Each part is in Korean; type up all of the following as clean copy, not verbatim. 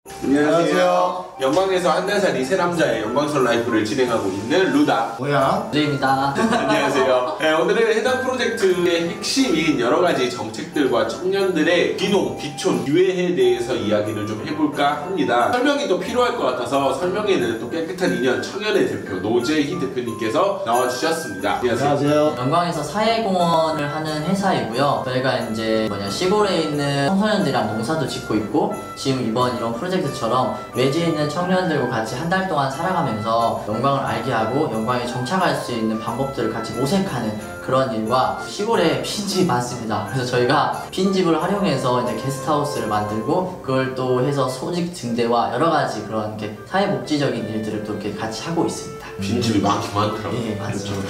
안녕하세요. 영광에서 한 달 살이 세 남자의 영광설 라이프를 진행하고 있는 루다 뭐야? 루입니다. 안녕하세요. 네, 오늘은 해당 프로젝트의 핵심인 여러가지 정책들과 청년들의 귀농, 귀촌, 기회에 대해서 이야기를 좀 해볼까 합니다. 설명이 또 필요할 것 같아서 설명에는 또 깨끗한 인연 청년의 대표 노재희 대표님께서 나와주셨습니다. 안녕하세요. 영광에서 사회공헌을 하는 회사이고요. 저희가 이제 시골에 있는 청소년들이랑 농사도 짓고 있고, 지금 이번 이런 프로젝트처럼 외지에 있는 청년들과 같이 한 달 동안 살아가면서 영광을 알게 하고 영광에 정착할 수 있는 방법들을 같이 모색하는 그런 일과, 시골에 빈집이 많습니다. 그래서 저희가 빈집을 활용해서 이제 게스트하우스를 만들고, 그걸 또 해서 소직 증대와 여러 가지 그런 사회복지적인 일들을 또 이렇게 같이 하고 있습니다. 빈집이 많긴 많더라고요. 네, 맞습니다.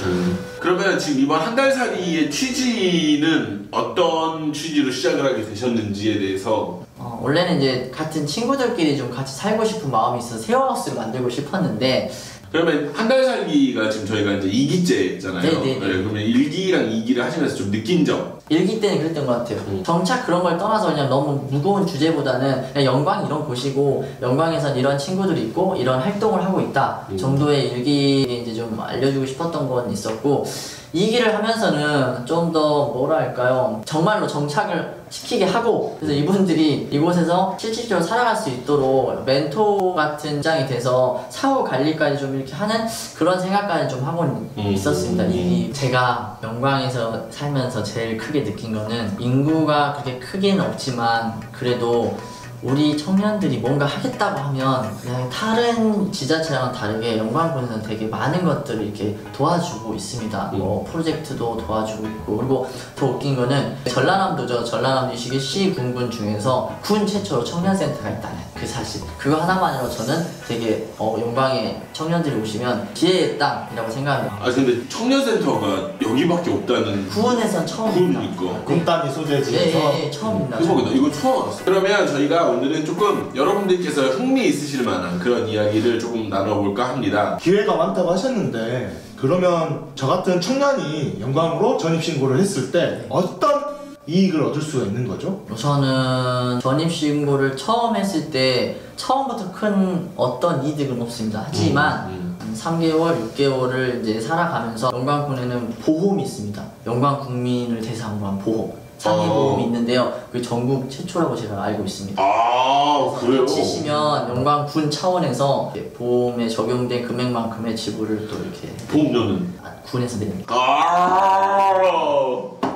그러면 지금 이번 한 달 살이의 취지는 어떤 취지로 시작을 하게 되셨는지에 대해서 원래는 이제 같은 친구들끼리 좀 같이 살고 싶은 마음이 있어서 쉐어하우스를 만들고 싶었는데, 그러면 한 달 살기가 지금 저희가 이제 2기째잖아요. 네네네. 그러면 1기랑 2기를 하시면서 좀 느낀 점? 1기 때는 그랬던 것 같아요. 정착 그런 걸 떠나서 그냥 너무 무거운 주제보다는 그냥 영광이 이런 곳이고, 영광에선 이런 친구들이 있고 이런 활동을 하고 있다 정도의 1기에 이제 좀 알려주고 싶었던 건 있었고, 2기를 하면서는 좀 더 뭐랄까요, 정말로 정착을 시키게 하고, 그래서 이분들이 이곳에서 실질적으로 살아갈 수 있도록 멘토 같은 입장이 돼서 사후 관리까지 좀 이렇게 하는 그런 생각까지 좀 하고 있었습니다. 제가 영광에서 살면서 제일 크게 느낀 거는, 인구가 그렇게 크게는 없지만 그래도 우리 청년들이 뭔가 하겠다고 하면 그냥 다른 지자체랑은 다르게 영광군에서는 되게 많은 것들을 이렇게 도와주고 있습니다. 뭐 프로젝트도 도와주고 있고, 그리고 더 웃긴 거는 전라남도죠. 전라남도 21시 군군 중에서 군 최초로 청년센터가 있다는 그 사실, 그거 하나만으로 저는 되게 영광에 청년들이 오시면 기회의 땅이라고 생각합니다. 아 근데 청년센터가 여기밖에 없다는. 군에선 처음입니다. 그러니까 군단위 소재지에서. 예, 처음입니다. 대박이다. 이거 처음 알았어. 그러면 저희가 오늘은 조금 여러분들께서 흥미 있으실 만한 그런 이야기를 조금 나눠볼까 합니다. 기회가 많다고 하셨는데, 그러면 저 같은 청년이 영광으로 전입신고를 했을 때 어떤 이익을 얻을 수가 있는 거죠? 우선은 전입신고를 처음 했을 때 처음부터 큰 어떤 이득은 없습니다. 하지만 3개월, 6개월을 이제 살아가면서 영광군에는 보험이 있습니다. 영광국민을 대상으로 한 보험, 상해보험이 있는데요. 그 전국 최초라고 제가 알고 있습니다. 아 그래요? 치시면 영광군 차원에서 보험에 적용된 금액만큼의 지불을 또 이렇게 보험료는? 군에서 냅니다.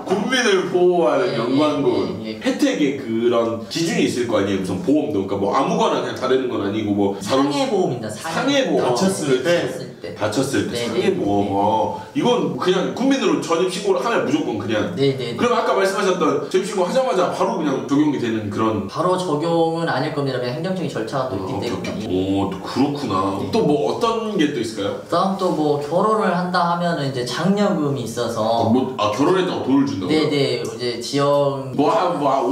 국민을 보호하는 영광군. 예. 혜택에 그런 기준이 있을 거 아니에요. 무슨 보험도, 그러니까 뭐 아무거나 그냥 다 되는 건 아니고, 뭐 상해보험입니다. 상해보험. 다쳤을 때 다쳤을 때 네, 상해보험. 이건 그냥 국민으로 전입신고를 하면 무조건 그냥. 네네. 그럼 아까 말씀하셨던 전입신고 하자마자 바로 그냥 적용이 되는 그런. 바로 적용은 아닐 겁니다. 그냥 행정적인 절차가 또 있기 때문에. 오, 또 그렇구나. 또 뭐 어떤 게 또 있을까요? 다음 또 뭐 결혼을 한다 하면은 이제 장려금이 있어서. 결혼했다고 돈을 준다고요? 네네. 이제 지역. 뭐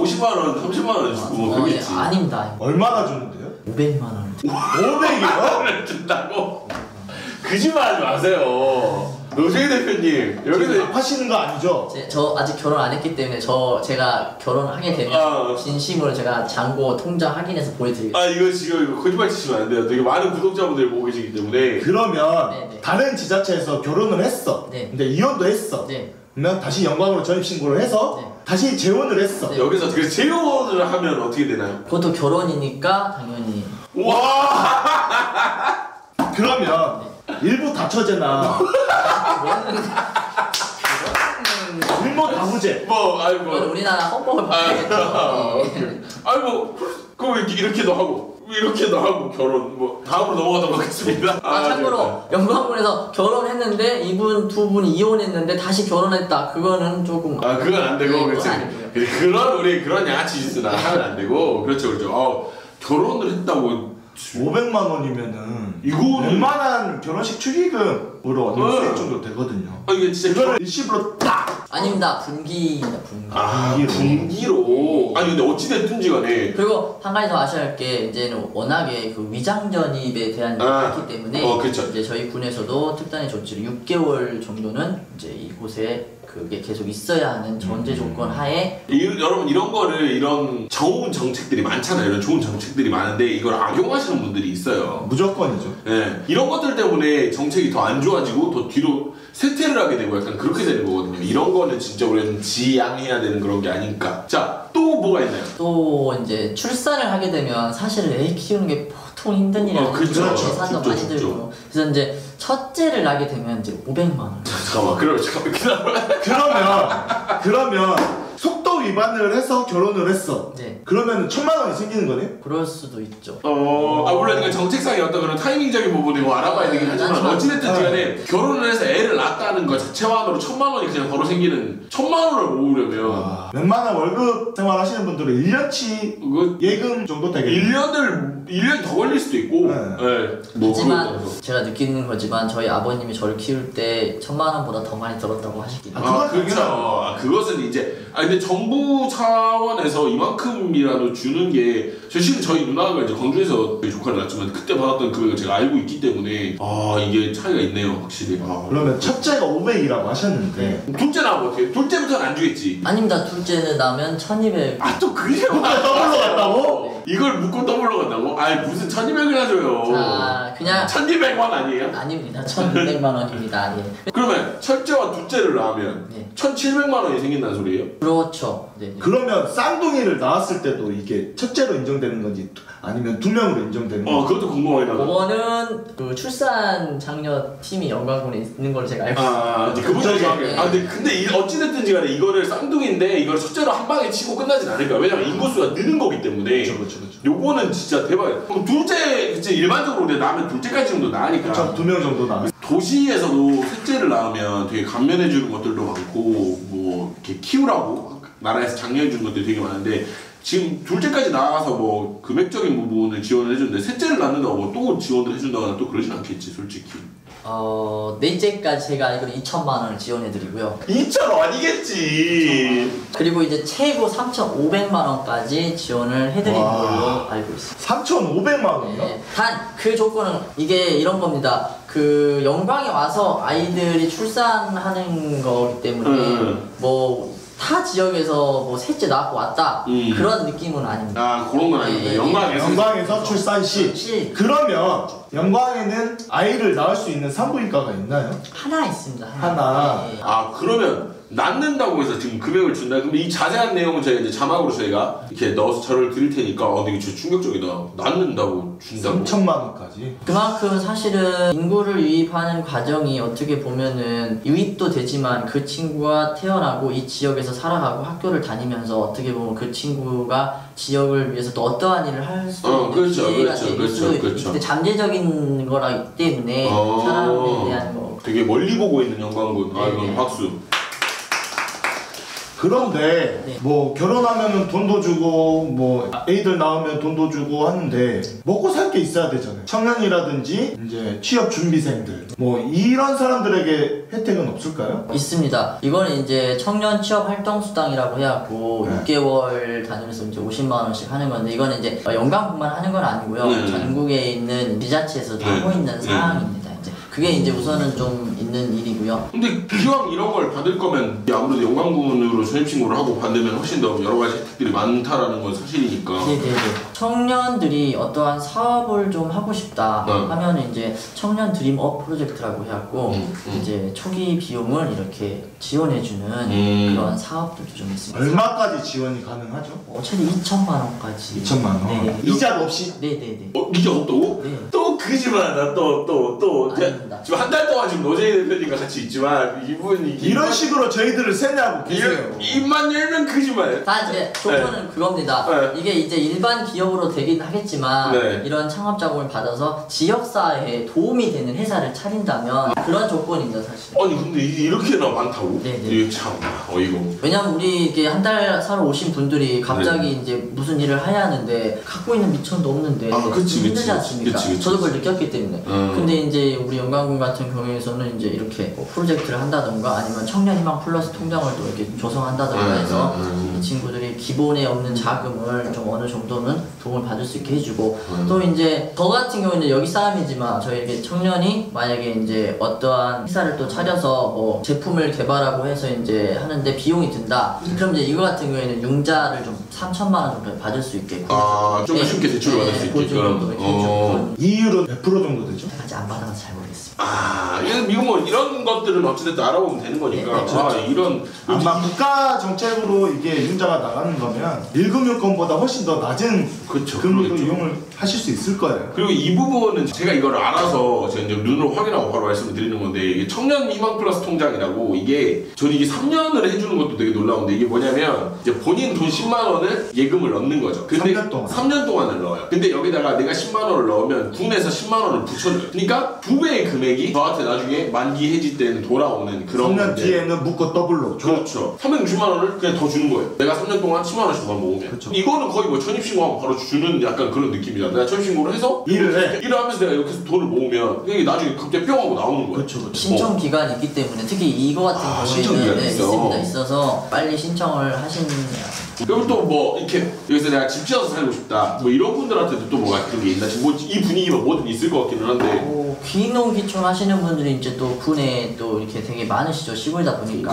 50만원, 30만원 주고 뭐 그러겠지. 아닙니다. 얼마나 주는데요? 500만 원. 500이요? 준다고? 거짓말하지 마세요. 노재희 대표님 여기서 하시는 거 아니죠? 저 아직 결혼 안 했기 때문에 제가 결혼하게 되면 진심으로 제가 잔고 통장 확인해서 보여드리겠습니다. 이거 지금 이거 거짓말 치시면 안 돼요. 되게 많은 구독자분들이 보고 계시기 때문에. 그러면 네네. 다른 지자체에서 결혼을 했어. 네. 근데 이혼도 했어. 네. 그러면 다시 영광으로 전입신고를 해서 네. 다시 재혼을 했어. 네. 여기서 그 재혼을 하면 어떻게 되나요? 그것도 결혼이니까 당연히. 와. 그러면 일부 다처제나 일부 다부제 뭐 그건 우리나라 헌법을 바꿔야겠죠. 그럼 이렇게도 하고 이렇게도 하고 결혼 뭐 다음으로 넘어가도록 하겠습니다. 참고로 영광군에서 결혼했는데 이분 두 분이 이혼했는데 다시 결혼했다. 그거는 조금. 그건 안 되고. 네, 그렇지. 그건 아니고요. 우리 그런 양아치 짓은 하면 안 되고. 그렇죠. 결혼을 했다고 500만 원이면은 이거는 웬만한 결혼식 축의금으로 얻는 수익 정도 되거든요. 이게 진짜 이거를 일시불로 딱 아닙니다. 분기입니다. 분기. 아 분기로. 아니 근데 어찌됐든지 간에 그리고 한 가지 더 아셔야 할 게 이제는 워낙에 그 위장 전입에 대한 일이 많기 때문에 그쵸. 이제 저희 군에서도 특단의 조치를 6개월 정도는 이제 이곳에 그게 계속 있어야 하는 전제 조건 하에 여러분 이런 거를 이런 좋은 정책들이 많잖아요. 이런 좋은 정책들이 많은데 이걸 악용하시는 분들이 있어요. 무조건이죠. 네. 이런 것들 때문에 정책이 더 안 좋아지고 더 뒤로 쇠퇴를 하게 되고 약간 그렇게 되는 거거든요. 이런 거는 진짜 우리는 지양해야 되는 그런 게 아닐까. 자, 또 뭐가 있나요? 또 이제 출산을 하게 되면 사실 애 키우는 게 보통 힘든 일이 아니고 그쵸. 예산도 진짜, 많이 진짜. 들고 그래서 이제 첫째를 낳게 되면 이제 500만 원. 잠깐만 그러면 속도 위반을 해서 결혼을 했어. 네. 그러면 1000만 원이 생기는 거네? 그럴 수도 있죠. 물론 이건 정책상의 어떤 그런 타이밍적인 부분이 뭐 알아봐야 되긴 하지만 어찌됐든 간에 결혼을 해서 애를 낳았다는 것 자체만으로 1000만 원이 그냥 바로 생기는 1000만 원을 모으려면 몇만 원 월급 생활하시는 분들은 1년치 그 예금 정도 되겠네요. 1년 더 걸릴 수도 있고. 네. 뭐 하지만 그런 거라서. 제가 느끼는 거지만 저희 아버님이 저를 키울 때 1000만 원보다 더 많이 들었다고 하시긴 해요. 그렇죠. 그것은 이제 근데 정부 차원에서 이만큼이라도 주는 게 실은 저희 누나가 이제 광주에서 저희 조카를 낳았지만 그때 받았던 금액을 제가 알고 있기 때문에 이게 차이가 있네요 확실히. 그러면 첫째가 500이라고 하셨는데 둘째 나면 어떻게? 둘째부터는 안 주겠지. 아닙니다. 둘째는 나면 1200. 또 그게 더블로 갔다고? 이걸 묶고 더블로 간다고? 아니 무슨 1200을 해줘요. 자, 그냥 1200만 아니에요? 아닙니다. 1200만 원입니다. 예. 그러면 첫째와 둘째를 낳으면 네. 1700만 원이 생긴다는 소리예요? 그렇죠. 네. 그러면 쌍둥이를 낳았을 때도 이게 첫째로 인정되는 건지 아니면 2명으로 인정되는 건지 그것도 궁금하긴 하다. 그거는 그 출산 장려 팀이 영광군에 있는 걸로 제가 알고 있습니다. 이제 그분들이 그쪽에, 정확해. 근데 어찌됐든지 간에 이거를 쌍둥이인데 이걸 첫째로 한 방에 치고 끝나진 않을 거야. 왜냐면 인구수가 느는 거기 때문에. 그렇죠. 요거는 진짜 대박이야. 그럼 둘째, 그치, 일반적으로 우리가 낳으면 둘째까지 정도 나으니까. 그렇죠. 2명 정도 낳았을 도시에서도 셋째를 낳으면 되게 감면해주는 것들도 많고, 뭐, 이렇게 키우라고 나라에서 장려해주는 것들이 되게 많은데, 지금 둘째까지 나와서 뭐 금액적인 부분을 지원을 해주는데 셋째를 낳는다고 뭐 또 지원을 해준다거나 또 그러진 않겠지 솔직히. 넷째까지 제가 알기로 2천만 원을 지원해드리고요. 2천 원이겠지. 그리고 이제 최고 3,500만 원까지 지원을 해드리는 와. 걸로 알고 있습니다. 3,500만 원이요? 네, 단 그 조건은 이게 이런 겁니다. 그 영광에 와서 아이들이 출산하는 거기 때문에 뭐 타 지역에서 뭐 셋째 낳고 왔다 그런 느낌은 아닙니다. 그런 건 아닌데 예, 영광에서 출산 시. 그러면 영광에는 아이를 낳을 수 있는 산부인과가 있나요? 하나 있습니다. 하나. 예. 그러면 낳는다고 해서 지금 금액을 준다. 그럼 이 자세한 내용은 저희가 이제 자막으로 저희가 이렇게 넣어서 저를 드릴 테니까 되게 진짜 충격적이다. 낳는다고 준다고. 3천만 원까지. 그만큼 사실은 인구를 유입하는 과정이 어떻게 보면은 유입도 되지만 그 친구가 태어나고 이 지역에서 살아가고 학교를 다니면서 어떻게 보면 그 친구가 지역을 위해서 또 어떠한 일을 할 수 있는 그렇죠, 기회가 그렇죠, 될 그렇죠, 수도 그렇죠. 있기 때문에 잠재적인 거라기 때문에 사람에 대한 거. 되게 멀리 보고 있는 영광군. 이건 박수. 그런데 네. 뭐 결혼하면은 돈도 주고 뭐 애들 낳으면 돈도 주고 하는데 먹고 살 게 있어야 되잖아요. 청년이라든지 이제 취업 준비생들 뭐 이런 사람들에게 혜택은 없을까요? 있습니다. 이거는 이제 청년 취업 활동 수당이라고 해갖고 네. 6개월 단위로서 이제 50만 원씩 하는 건데 이거는 이제 영광뿐만 하는 건 아니고요. 전국에 있는 지자체에서도 하고 있는 사항입니다. 이제 그게 이제 우선은 좀 있는 일이고요. 근데 기왕 이런 걸 받을 거면 아무래도 영광군으로 전입신고를 하고 받으면 훨씬 더 여러 가지 혜택들이 많다라는 건 사실이니까. 네네네. 청년들이 어떠한 사업을 좀 하고 싶다 하면 이제 청년 드림업 프로젝트라고 해갖고 이제 초기 비용을 이렇게 지원해주는 그런 사업들도 좀 있습니다. 얼마까지 지원이 가능하죠? 최대 2천만 원까지. 2천만 원. 네. 이자 없이? 네네네. 이게 없다고? 네. 또 그지만 또 아닙니다. 지금 한 달 동안 지금 노재희 대표님과 같이 있지만 이분이 이런 식으로 저희들을 세뇌하고 계세요. 입만 열면 그지만. 다 이제 조건은 그겁니다. 네. 이게 이제 일반 기업으로 되긴 하겠지만 네. 이런 창업 자금을 받아서 지역사회에 도움이 되는 회사를 차린다면 그런 조건입니다, 사실. 아니 근데 이게 이렇게나 많다고? 네네. 이게 참 어이가 없네. 왜냐면 우리 이게 한 달 사러 오신 분들이 갑자기 네. 이제 무슨 일을 해야 하는데 갖고 있는 미천도 없는데 그치, 힘들지 그치. 않습니까? 그치. 저도 그걸 느꼈기 때문에. 근데 이제 우리 영광군 같은 경우에서는 이제 이렇게 뭐 프로젝트를 한다던가 아니면 청년희망 플러스 통장을 또 이렇게 조성한다던가 해서 이 친구들이 기본에 없는 자금을 좀 어느 정도는 도움을 받을 수 있게 해주고 또 이제 저 같은 경우는 여기 사람이지만 저에게 청년이 만약에 이제 어떠한 회사를 또 차려서 뭐 제품을 개발하고 해서 이제 하는데 비용이 든다. 그럼 이제 이거 같은 경우에는 융자를 좀 3천만 원 정도 받을 수 있게 좀 더 쉽게 대출을 받을 수 있게끔. 이율은 몇 프로 정도 되죠? 아직 안 받아서 잘 모르겠습니다. 이거 뭐 이런 것들은 어찌됐든 알아보면 되는 거니까. 이런 아마 국가 정책으로 이게 융자가 나가는 거면 1금융권보다 훨씬 더 낮은 금리로 그러겠죠. 이용을 하실 수 있을 거예요. 그리고 이 부분은 제가 이걸 알아서 제가 이제 눈으로 확인하고 바로 말씀을 드리는 건데 이게 청년 희망 플러스 통장이라고 이게 저는 이게 3년을 해주는 것도 되게 놀라운데 이게 뭐냐면 이제 본인 돈 10만 원을 예금을 넣는 거죠. 근데 3년 동안. 3년 동안을 넣어요. 근데 여기다가 내가 10만 원을 넣으면 군에서 10만 원을 붙여줘요. 그러니까 2배의 금액이 저한테 나중에 만기 해지 때는 돌아오는 그런 3년 건데. 뒤에는 묶어 더블로 줘. 그렇죠. 360만 원을 그냥 더 주는 거예요. 내가 3년 동안 10만 원씩만 모으면. 그렇죠. 이거는 거의 뭐 전입신고하고 바로 주는 약간 그런 느낌이잖아. 내가 전입신고를 해서 일을 하면서 내가 이렇게 해서 돈을 모으면 이게 나중에 갑자기 뿅 하고 나오는 거예요. 그렇죠. 신청 기간이 있기 때문에 특히 이거 같은 신청 경우에는 기간이 있어. 있습니다. 있어서 빨리 신청을 하시는. 그럼 또 뭐 이렇게 여기서 내가 집 지어서 살고 싶다 뭐 이런 분들한테도 또 뭐가 그런 게 있나? 지금 뭐 이 분위기만 뭐든 있을 것 같기는 한데 귀농귀촌 하시는 분들이 이제 또 군에 또 이렇게 되게 많으시죠. 시골이다 보니까.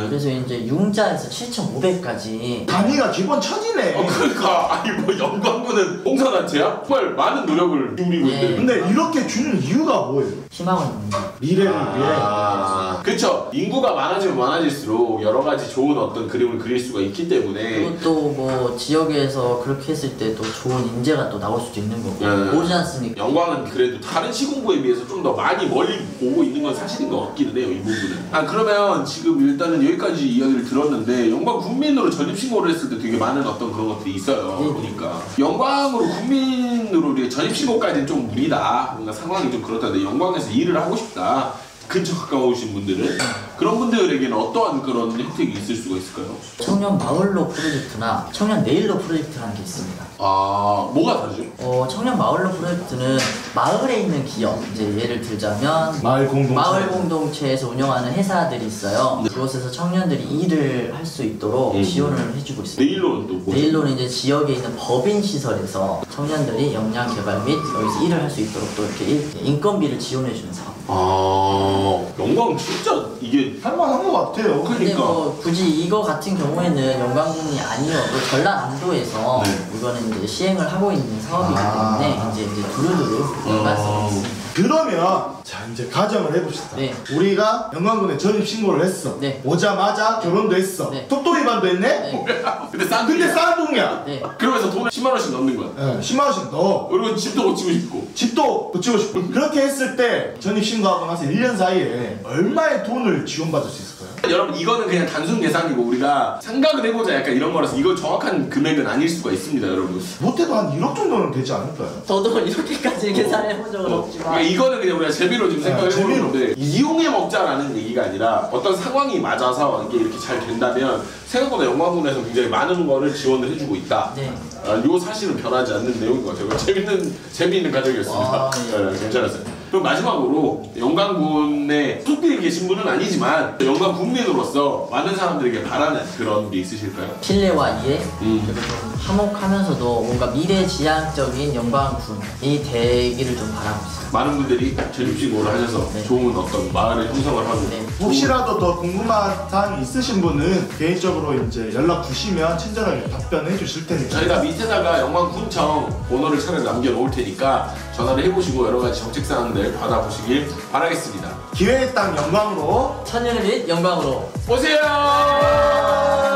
그래서 이제 융자에서 7,500까지 단위가 기본 1000이네. 그러니까 아니 뭐 영광군은 봉사단체야? 정말 많은 노력을 기울이고 네. 있는데 근데 이렇게 주는 이유가 뭐예요? 희망을 줍는 거. 미래를 위해. 그쵸. 인구가 많아지면 많아질수록 여러 가지 좋은 어떤 그림을 그릴 수가 있기 때문에 그리고 또 뭐 지역에서 그렇게 했을 때 또 좋은 인재가 또 나올 수도 있는 거고. 모르지 않습니까? 영광은 그래도 다른 시군구에 비해서 좀 더 많이 멀리 오고 있는 건 사실인 것 같기는 해요, 이 부분은. 그러면 지금 일단은 여기까지 이야기를 들었는데 영광 군민으로 전입신고를 했을 때 되게 많은 어떤 그런 것들이 있어요. 보니까 영광으로 군민으로 이렇게 전입신고까지는 좀 무리다. 뭔가 상황이 좀 그렇다는데 영광에서 일을 하고 싶다. 근처 가까우신 분들은 그런 분들에게는 어떠한 그런 혜택이 있을 수가 있을까요? 청년 마을로 프로젝트나 청년 내일로 프로젝트라는 게 있습니다. 뭐가 다르죠? 청년 마을로 프로젝트는 마을에 있는 기업, 이제 예를 들자면 마을 공동체. 마을 공동체에서 운영하는 회사들이 있어요. 그곳에서 청년들이 일을 할 수 있도록 지원을 해주고 있습니다. 내일로는 또 뭐? 내일로는 이제 지역에 있는 법인 시설에서 청년들이 역량 개발 및 여기서 일을 할 수 있도록 또 이렇게 인건비를 지원해주는 사업. 영광 진짜 이게 할만한 것 같아요. 근데 뭐 굳이 이거 같은 경우에는 영광군이 아니어도 전라남도에서 이거는 이제 시행을 하고 있는 사업이기 때문에 이제 두루두루 연관성이 있습니다. 그러면 자 이제 가정을 해봅시다. 네. 우리가 영광군에 전입 신고를 했어. 네. 오자마자 결혼도 했어. 네. 톱돌이반도 했네. 네. 근데 근데 쌍둥이야. 네. 그러면서 돈을 10만 원씩 넣는 거야. 네, 10만 원씩 넣어. 그리고 집도 고치고 싶고. 집도 붙이고 싶고. 그렇게 했을 때 전입 신고하고 나서 1년 사이에 얼마의 돈을 지원받을 수 있을까요? 여러분 이거는 그냥 단순 계산이고 우리가 생각을 해보자 약간 이런 거라서 이거 정확한 금액은 아닐 수가 있습니다, 여러분. 못해도 한 1억 정도는 되지 않을까요? 저도 이렇게까지 계산해본 적은 없지만 그러니까 이거는 그냥 우리가 재미로 지금 생각을 재미로. 해보는데 이용해 먹자라는 얘기가 아니라 어떤 상황이 맞아서 이게 이렇게 잘 된다면 생각보다 영광군에서 굉장히 많은 거를 지원을 해주고 있다. 네. 요 사실은 변하지 않는 내용인 것 같아요. 재미있는 가정이었습니다. 네. 괜찮았어요. 그럼 마지막으로 영광군에 속되어 계신 분은 아니지만 영광 국민으로서 많은 사람들에게 바라는 그런 게 있으실까요? 신뢰와 이해 그리고 좀 화목하면서도 뭔가 미래지향적인 영광군이 되기를 좀 바라고 있어요. 많은 분들이 전입신고를 하셔서 네. 좋은 어떤 마을을 형성을 하고 네. 혹시라도 더 궁금한 사항이 있으신 분은 개인적으로 이제 연락 주시면 친절하게 답변해 주실 테니까. 저희가 밑에다가 영광군청 번호를 차례 남겨놓을 테니까 전화를 해보시고 여러 가지 정책사항들 받아보시길 바라겠습니다. 기회의 땅 영광으로 천년의 빛 영광으로 오세요!